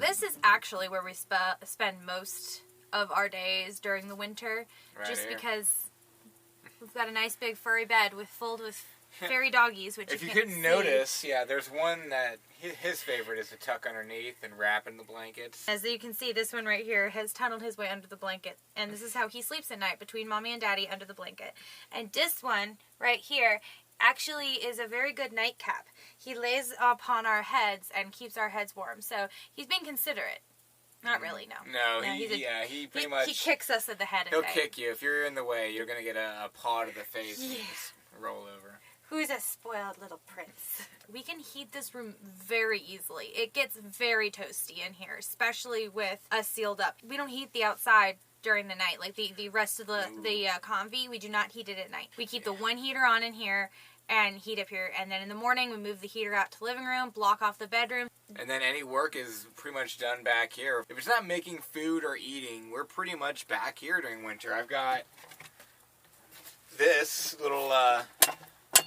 this is actually where we spend most of our days during the winter. Right just here. Because we've got a nice big furry bed filled with fairy doggies, which if you can't couldn't see. notice, yeah, there's one that his favorite is to tuck underneath and wrap in the blankets. As you can see, this one right here has tunneled his way under the blanket. And this is how he sleeps at night, between Mommy and Daddy under the blanket. And this one right here actually is a very good nightcap. He lays upon our heads and keeps our heads warm. So he's being considerate. Not really, no. No, he pretty much... He kicks us at the head at He'll night. kick you. If you're in the way, you're going to get a paw to the face and just roll over. Who's a spoiled little prince? We can heat this room very easily. It gets very toasty in here, especially with us sealed up. We don't heat the outside during the night. Like the rest of the convy, we do not heat it at night. We keep the one heater on in here and heat up here. And then in the morning, we move the heater out to the living room, block off the bedroom. And then any work is pretty much done back here. If it's not making food or eating, we're pretty much back here during winter. I've got this little...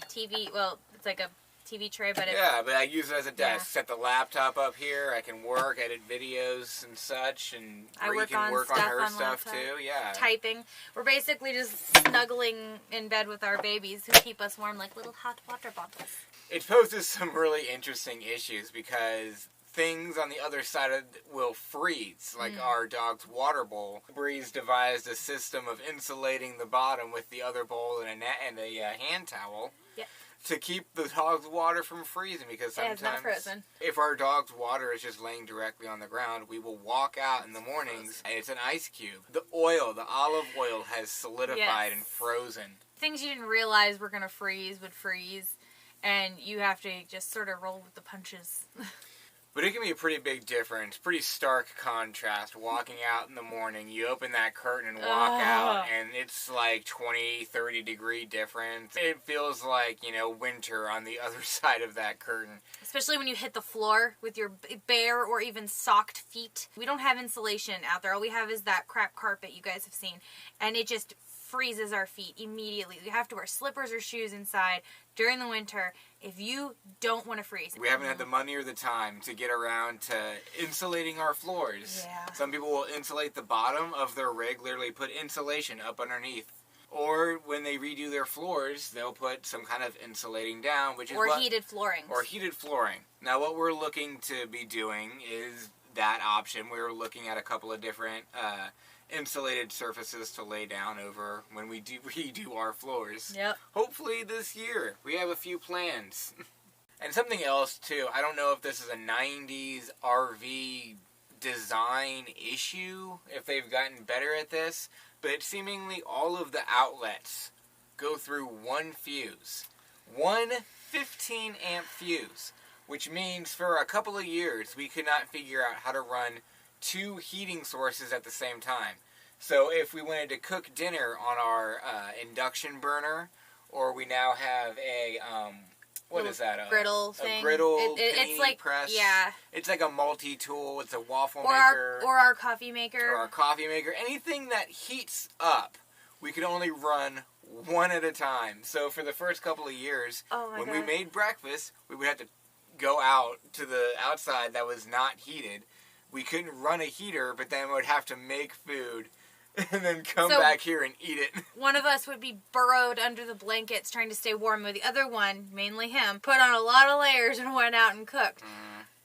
TV, well, it's like a TV tray, but but I use it as a desk. Yeah. Set the laptop up here. I can work, edit videos and such, and I Bree work can on work on stuff her on stuff laptop. too. Yeah. typing. We're basically just snuggling in bed with our babies who keep us warm like little hot water bottles. It poses some really interesting issues because things on the other side will freeze, like our dog's water bowl. Bree's devised a system of insulating the bottom with the other bowl and a hand towel. Yep. To keep the dog's water from freezing, because sometimes it's not frozen. if our dog's water is just laying directly on the ground, we will walk out in the mornings and it's an ice cube. The olive oil has solidified and frozen. Things you didn't realize were going to freeze would freeze, and you have to just sort of roll with the punches. But it can be a pretty big difference, pretty stark contrast. Walking out in the morning, you open that curtain and walk out, and it's like 20, 30 degree difference. It feels like, winter on the other side of that curtain. Especially when you hit the floor with your bare or even socked feet. We don't have insulation out there. All we have is that crap carpet you guys have seen. And it just freezes our feet immediately. We have to wear slippers or shoes inside during the winter if you don't want to freeze. We haven't had the money or the time to get around to insulating our floors. Yeah. Some people will insulate the bottom of their rig, literally put insulation up underneath. Or when they redo their floors, they'll put some kind of insulating down, which is heated flooring. Or heated flooring. Now, what we're looking to be doing is that option. We're looking at a couple of different insulated surfaces to lay down over when we do redo our floors. Yep. Hopefully this year. We have a few plans. And something else, too. I don't know if this is a 90s RV design issue, if they've gotten better at this, but seemingly all of the outlets go through one fuse. One 15-amp fuse, which means for a couple of years we could not figure out how to run two heating sources at the same time. So if we wanted to cook dinner on our induction burner, or we now have a what is that? Griddle thing. A griddle, it's like press. Yeah. It's like a multi-tool. It's a waffle maker. maker. Or our coffee maker. Or our coffee maker. Anything that heats up, we could only run one at a time. So for the first couple of years, when we made breakfast, we would have to go out to the outside that was not heated. We couldn't run a heater, but then we would have to make food and then come back here and eat it. One of us would be burrowed under the blankets trying to stay warm, with the other one, mainly him, put on a lot of layers and went out and cooked.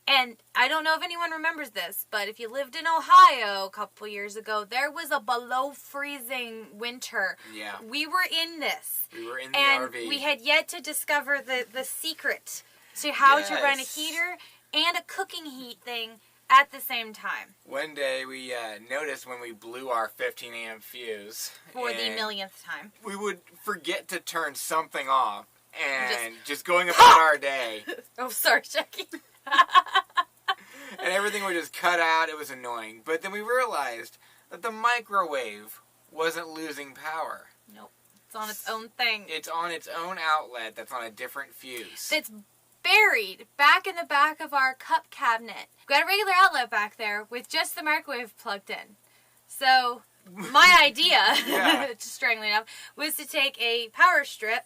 And I don't know if anyone remembers this, but if you lived in Ohio a couple years ago, there was a below freezing winter. Yeah. We were in this. We were in the RV. And we had yet to discover the secret to how to run a heater and a cooking heat thing at the same time. One day we noticed when we blew our 15-amp fuse. For the millionth time. We would forget to turn something off and just going about our day. Oh, sorry, Jackie. And everything would just cut out. It was annoying. But then we realized that the microwave wasn't losing power. Nope. It's on its own thing. It's on its own outlet that's on a different fuse. It's buried back in the back of our cup cabinet. We've got a regular outlet back there with just the microwave plugged in. So my idea, just strangely enough, was to take a power strip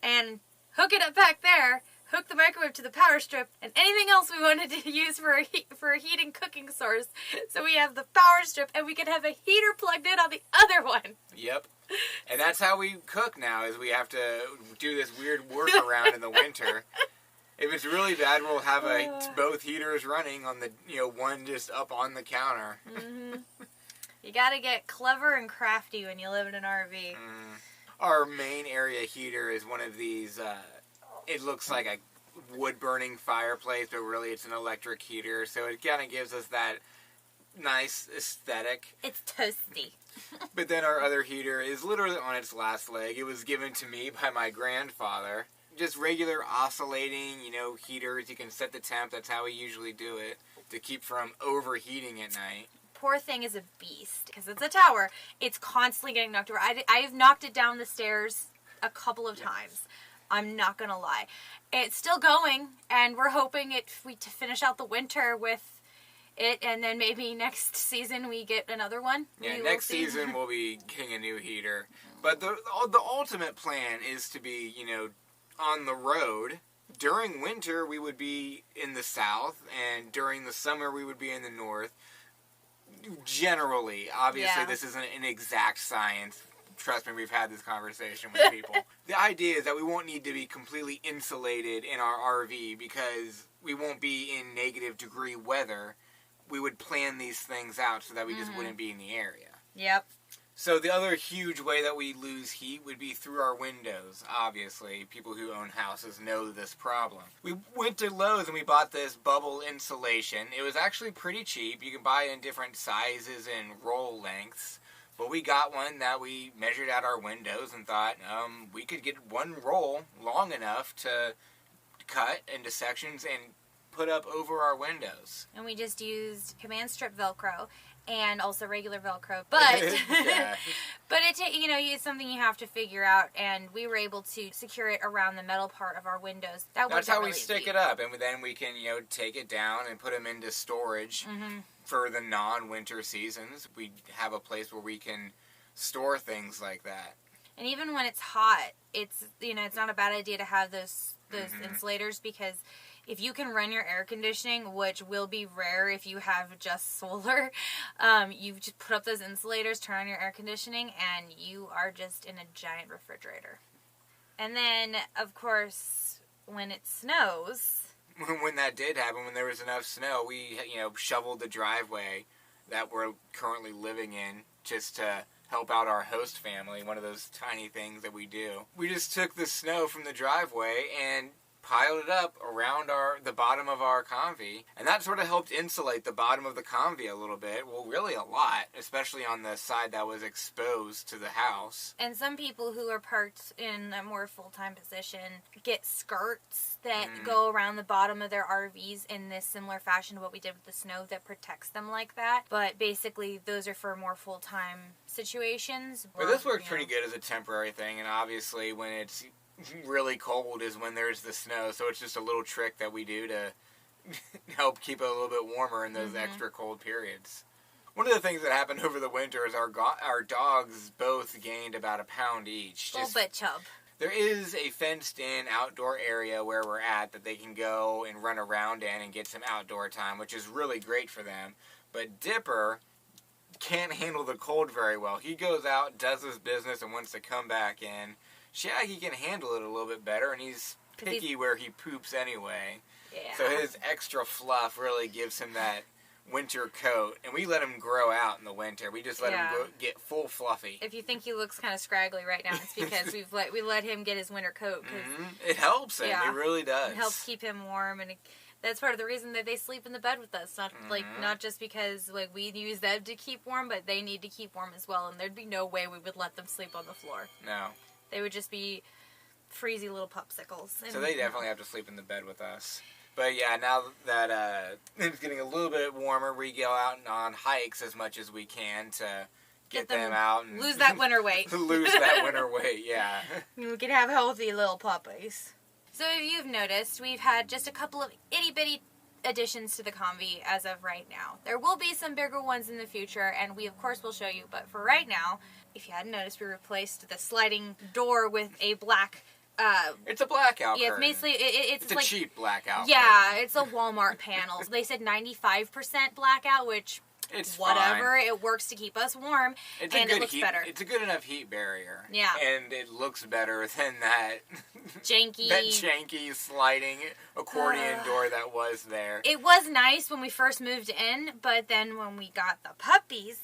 and hook it up back there, hook the microwave to the power strip, and anything else we wanted to use for a heating cooking source. So we have the power strip, and we can have a heater plugged in on the other one. Yep. And that's how we cook now, is we have to do this weird workaround in the winter. If it's really bad, we'll have both heaters running on the, one just up on the counter. Mm-hmm. You gotta get clever and crafty when you live in an RV. Our main area heater is one of these, it looks like a wood-burning fireplace, but really it's an electric heater, so it kind of gives us that nice aesthetic. It's toasty. But then our other heater is literally on its last leg. It was given to me by my grandfather. Just regular oscillating, heaters. You can set the temp. That's how we usually do it, to keep from overheating at night. Poor thing is a beast, because it's a tower. It's constantly getting knocked over. I've knocked it down the stairs a couple of times. I'm not going to lie. It's still going, and we're hoping to finish out the winter with it, and then maybe next season we get another one. Yeah, next season we'll be getting a new heater. But the ultimate plan is to be, on the road. During winter, we would be in the south, and during the summer, we would be in the north. Generally, obviously, This isn't an exact science. Trust me, we've had this conversation with people. The idea is that we won't need to be completely insulated in our RV because we won't be in negative degree weather. We would plan these things out so that we just wouldn't be in the area. Yep. So the other huge way that we lose heat would be through our windows, obviously. People who own houses know this problem. We went to Lowe's and we bought this bubble insulation. It was actually pretty cheap. You can buy it in different sizes and roll lengths. But we got one that we measured out our windows and thought we could get one roll long enough to cut into sections and put up over our windows. And we just used command strip Velcro. And also regular Velcro, but but it's something you have to figure out. And we were able to secure it around the metal part of our windows. That's how we stick it up, and then we can take it down and put them into storage for the non-winter seasons. We have a place where we can store things like that. And even when it's hot, it's not a bad idea to have those insulators, because if you can run your air conditioning, which will be rare if you have just solar, you just put up those insulators, turn on your air conditioning, and you are just in a giant refrigerator. And then, of course, when it snows... When that did happen, when there was enough snow, we shoveled the driveway that we're currently living in just to help out our host family, one of those tiny things that we do. We just took the snow from the driveway and piled it up around the bottom of our Convy, and that sort of helped insulate the bottom of the Convy a little bit. Well, really a lot, especially on the side that was exposed to the house. And some people who are parked in a more full-time position get skirts that go around the bottom of their RVs in this similar fashion to what we did with the snow that protects them like that. But basically, those are for more full-time situations. But this worked pretty good as a temporary thing, and obviously when it's really cold is when there's the snow, so it's just a little trick that we do to help keep it a little bit warmer in those extra cold periods. One of the things that happened over the winter is our dogs both gained about a pound each. A little bit chub. There is a fenced-in outdoor area where we're at that they can go and run around in and get some outdoor time, which is really great for them. But Dipper can't handle the cold very well. He goes out, does his business, and wants to come back in. Shaggy can handle it a little bit better, and he's picky where he poops anyway. Yeah. So his extra fluff really gives him that winter coat, and we let him grow out in the winter. We just let him get full fluffy. If you think he looks kind of scraggly right now, it's because we let him get his winter coat. It helps him. It really does. It helps keep him warm, and that's part of the reason that they sleep in the bed with us. Not just because we use them to keep warm, but they need to keep warm as well. And there'd be no way we would let them sleep on the floor. No. They would just be freezy little popsicles. So they definitely have to sleep in the bed with us. But yeah, now that it's getting a little bit warmer, we go out on hikes as much as we can to get them out and lose that winter weight. Lose that winter weight, yeah. We can have healthy little puppies. So if you've noticed, we've had just a couple of itty-bitty additions to the Convy as of right now. There will be some bigger ones in the future, and we of course will show you, but for right now, if you hadn't noticed, we replaced the sliding door with a black It's a blackout yeah, curtain. it's basically It's a like, cheap blackout. yeah, curtain. it's a Walmart panel. They said 95% blackout, which It's whatever. fine. It works to keep us warm, It's and a good it looks heat, better. It's a good enough heat barrier. Yeah. And it looks better than that Janky. that janky sliding accordion door that was there. It was nice when we first moved in, but then when we got the puppies,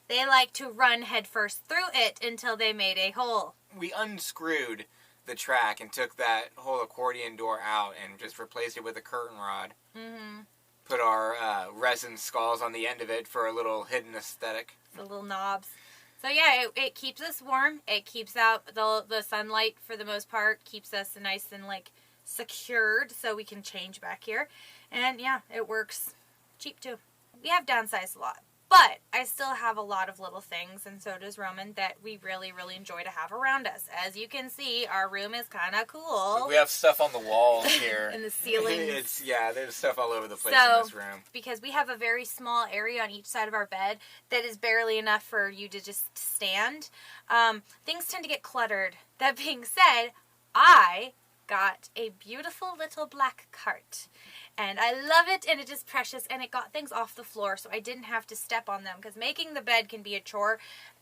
they like to run headfirst through it until they made a hole. We unscrewed the track and took that whole accordion door out and just replaced it with a curtain rod. Mm-hmm. Put our resin skulls on the end of it for a little hidden aesthetic. The little knobs. So yeah, it keeps us warm. It keeps out the sunlight for the most part. Keeps us nice and like secured so we can change back here. And yeah, it works. Cheap too. We have downsized a lot. But I still have a lot of little things, and so does Roman, that we really, really enjoy to have around us. As you can see, our room is kind of cool. We have stuff on the walls here. And the ceilings. There's stuff all over the place So, in this room. Because we have a very small area on each side of our bed that is barely enough for you to just stand, things tend to get cluttered. That being said, I got a beautiful little black cart. And I love it, and it is precious, and it got things off the floor, so I didn't have to step on them, because making the bed can be a chore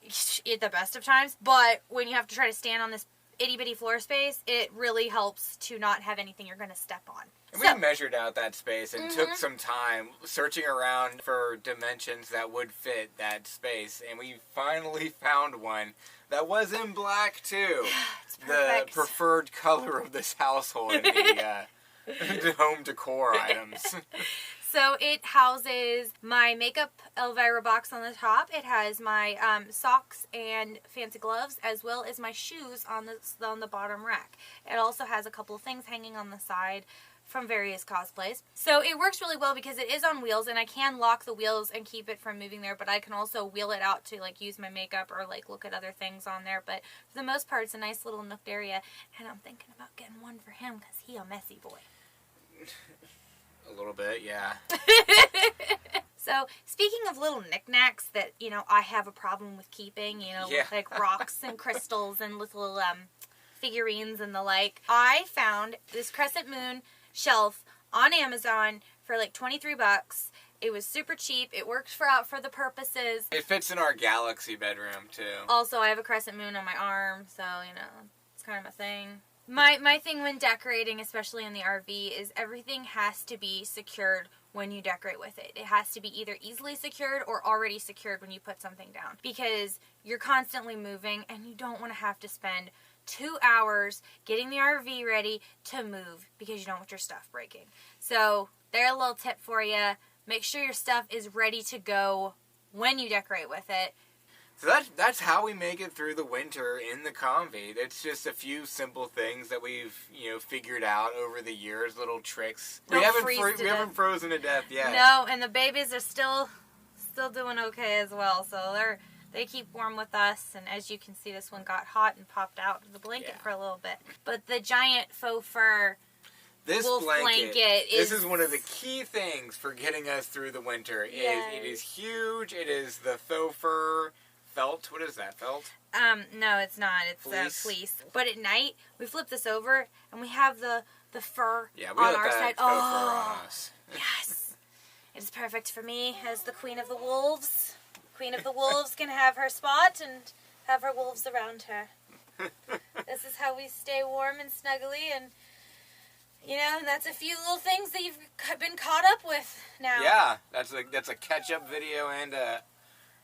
at the best of times, but when you have to try to stand on this itty-bitty floor space, it really helps to not have anything you're going to step on. And we measured out that space and took some time searching around for dimensions that would fit that space, and we finally found one that was in black, too. It's perfect. The preferred color of this household in the home decor items. So it houses my makeup Elvira box on the top. It has my socks and fancy gloves, as well as my shoes on the bottom rack. It also has a couple of things hanging on the side from various cosplays. So it works really well because it is on wheels, and I can lock the wheels and keep it from moving there, but I can also wheel it out to like use my makeup or like look at other things on there. But for the most part, it's a nice little nooked area, and I'm thinking about getting one for him because he's a messy boy. A little bit, yeah. So, speaking of little knickknacks that, I have a problem with keeping, with like rocks and crystals and little figurines and the like, I found this crescent moon shelf on Amazon for like $23. It was super cheap. It worked for the purposes. It fits in our galaxy bedroom, too. Also, I have a crescent moon on my arm, so, it's kind of a thing. My thing when decorating, especially in the RV, is everything has to be secured when you decorate with it. It has to be either easily secured or already secured when you put something down. Because you're constantly moving, and you don't want to have to spend 2 hours getting the RV ready to move because you don't want your stuff breaking. So, there's a little tip for you. Make sure your stuff is ready to go when you decorate with it. So that's how we make it through the winter in the Convy. It's just a few simple things that we've figured out over the years, little tricks. We haven't frozen to death yet. No, and the babies are still doing okay as well. So they keep warm with us, and as you can see, this one got hot and popped out of the blanket for a little bit. But the giant faux fur wolf blanket this is one of the key things for getting us through the winter. It is huge. It is the faux fur. Felt? What is that? Felt? No, it's not. It's fleece. But at night, we flip this over, and we have the fur on our side. Fur on us. Yes. It's perfect for me as the queen of the wolves. Queen of the wolves can have her spot and have her wolves around her. This is how we stay warm and snuggly, and that's a few little things that you've been caught up with now. Yeah, that's a catch-up video and a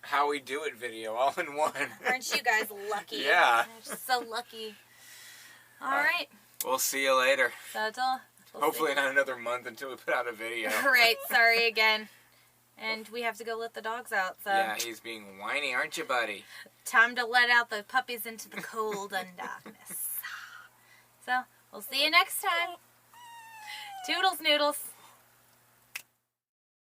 how we do it video all in one. Aren't you guys lucky? Yeah. You're just so lucky. All right. We'll see you later. Hopefully not another month until we put out a video. Right. Sorry again. And we have to go let the dogs out. So yeah, he's being whiny, aren't you, buddy? Time to let out the puppies into the cold and darkness. So, we'll see you next time. Toodles noodles.